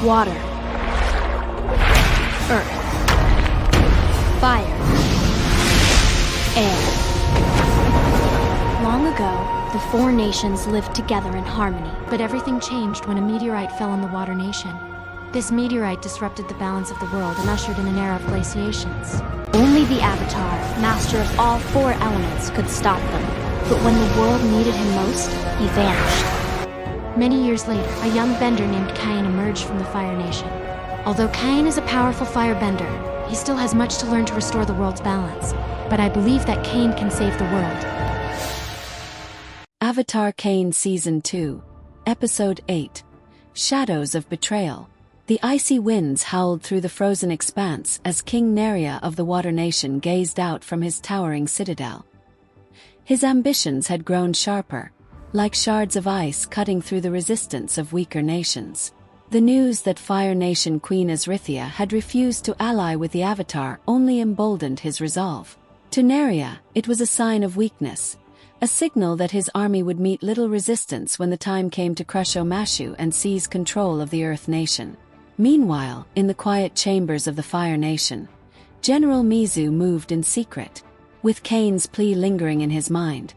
Water. Earth. Fire. Air. Long ago, the four nations lived together in harmony. But everything changed when a meteorite fell on the Water Nation. This meteorite disrupted the balance of the world and ushered in an era of glaciations. Only the Avatar, master of all four elements, could stop them. But when the world needed him most, he vanished. Many years later, a young bender named Kaen emerged from the Fire Nation. Although Kaen is a powerful firebender, he still has much to learn to restore the world's balance. But I believe that Kaen can save the world. Avatar Kaen Season 2, Episode 8, Shadows of Betrayal. The icy winds howled through the frozen expanse as King Naria of the Water Nation gazed out from his towering citadel. His ambitions had grown sharper, like shards of ice cutting through the resistance of weaker nations. The news that Fire Nation Queen Azrithia had refused to ally with the Avatar only emboldened his resolve. To Naria, it was a sign of weakness, a signal that his army would meet little resistance when the time came to crush Omashu and seize control of the Earth Nation. Meanwhile, in the quiet chambers of the Fire Nation, General Mizu moved in secret. With Kaen's plea lingering in his mind,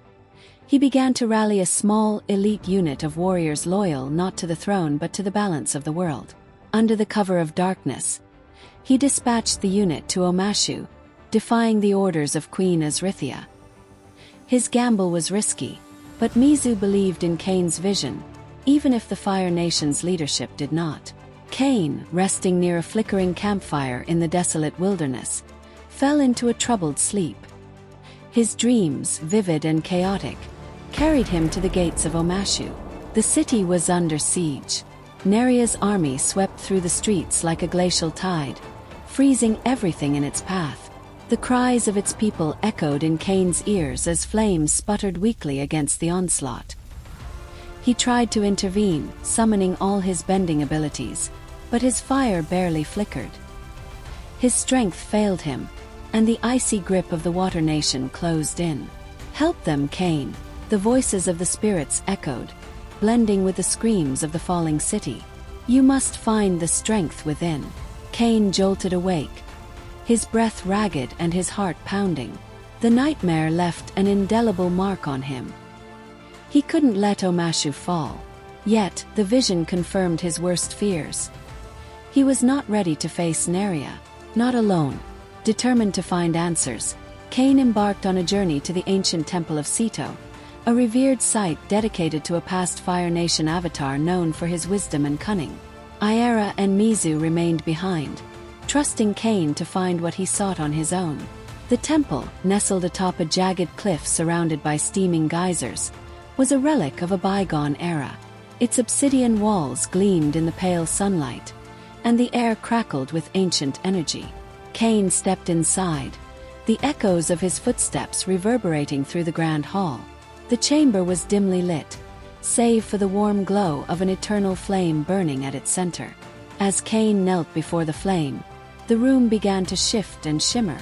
he began to rally a small, elite unit of warriors loyal not to the throne but to the balance of the world. Under the cover of darkness, he dispatched the unit to Omashu, defying the orders of Queen Azrithia. His gamble was risky, but Mizu believed in Kaen's vision, even if the Fire Nation's leadership did not. Kaen, resting near a flickering campfire in the desolate wilderness, fell into a troubled sleep. His dreams, vivid and chaotic, carried him to the gates of Omashu. The city was under siege. Naria's army swept through the streets like a glacial tide, freezing everything in its path. The cries of its people echoed in Kaen's ears as flames sputtered weakly against the onslaught. He tried to intervene, summoning all his bending abilities, but his fire barely flickered. His strength failed him, and the icy grip of the Water Nation closed in. "Help them, Kaen," the voices of the spirits echoed, blending with the screams of the falling city. "You must find the strength within." Kaen jolted awake, his breath ragged and his heart pounding. The nightmare left an indelible mark on him. He couldn't let Omashu fall, yet the vision confirmed his worst fears. He was not ready to face Naria, not alone. Determined to find answers, Kaen embarked on a journey to the ancient Temple of Szeto, a revered site dedicated to a past Fire Nation avatar known for his wisdom and cunning. Aera and Mizu remained behind, trusting Kaen to find what he sought on his own. The temple, nestled atop a jagged cliff surrounded by steaming geysers, was a relic of a bygone era. Its obsidian walls gleamed in the pale sunlight, and the air crackled with ancient energy. Kaen stepped inside, the echoes of his footsteps reverberating through the grand hall. The chamber was dimly lit, save for the warm glow of an eternal flame burning at its center. As Kaen knelt before the flame, the room began to shift and shimmer.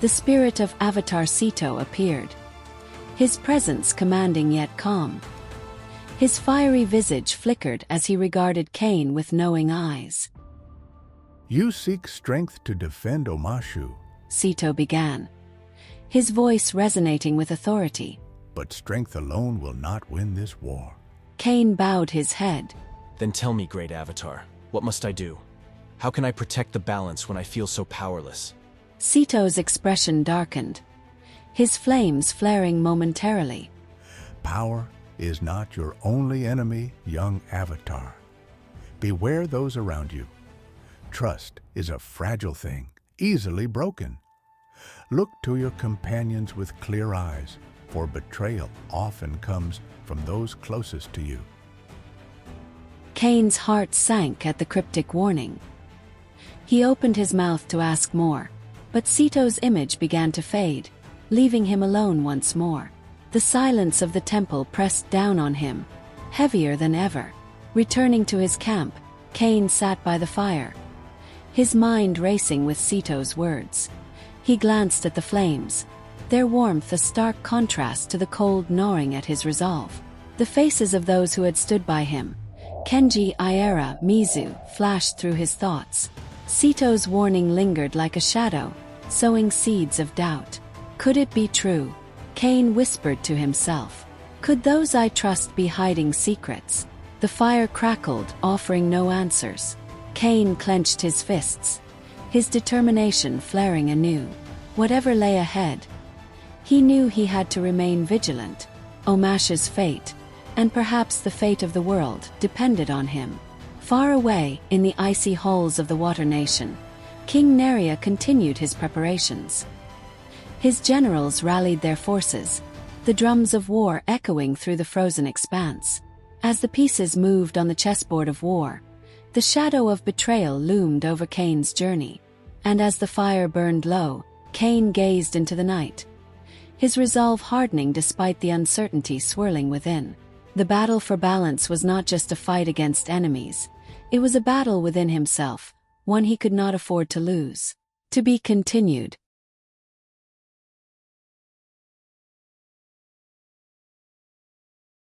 The spirit of Avatar Szeto appeared, his presence commanding yet calm. His fiery visage flickered as he regarded Kaen with knowing eyes. "You seek strength to defend Omashu, Szeto began, his voice resonating with authority. but strength alone will not win this war." Kaen bowed his head. "Then tell me, great Avatar, what must I do? How can I protect the balance when I feel so powerless?" Seto's expression darkened, his flames flaring momentarily. Power is not your only enemy, young Avatar. Beware those around you. Trust is a fragile thing, easily broken. Look to your companions with clear eyes, for betrayal often comes from those closest to you. Kaen's heart sank at the cryptic warning. He opened his mouth to ask more, but Seto's image began to fade, leaving him alone once more. The silence of the temple pressed down on him, heavier than ever. Returning to his camp, Kaen sat by the fire, his mind racing with Seto's words. He glanced at the flames, their warmth a stark contrast to the cold gnawing at his resolve. The faces of those who had stood by him, Kenji Iera Mizu flashed through his thoughts. Seto's warning lingered like a shadow, sowing seeds of doubt. Could it be true? Kaen whispered to himself. Could those I trust be hiding secrets? The fire crackled, offering no answers. Kaen clenched his fists, his determination flaring anew. Whatever lay ahead, he knew he had to remain vigilant. Omash's fate, and perhaps the fate of the world, depended on him. Far away, in the icy halls of the Water Nation, King Naria continued his preparations. His generals rallied their forces, the drums of war echoing through the frozen expanse. As the pieces moved on the chessboard of war, the shadow of betrayal loomed over Kaen's journey. And as the fire burned low, Kaen gazed into the night, his resolve hardening despite the uncertainty swirling within. The battle for balance was not just a fight against enemies. It was a battle within himself, one he could not afford to lose. To be continued.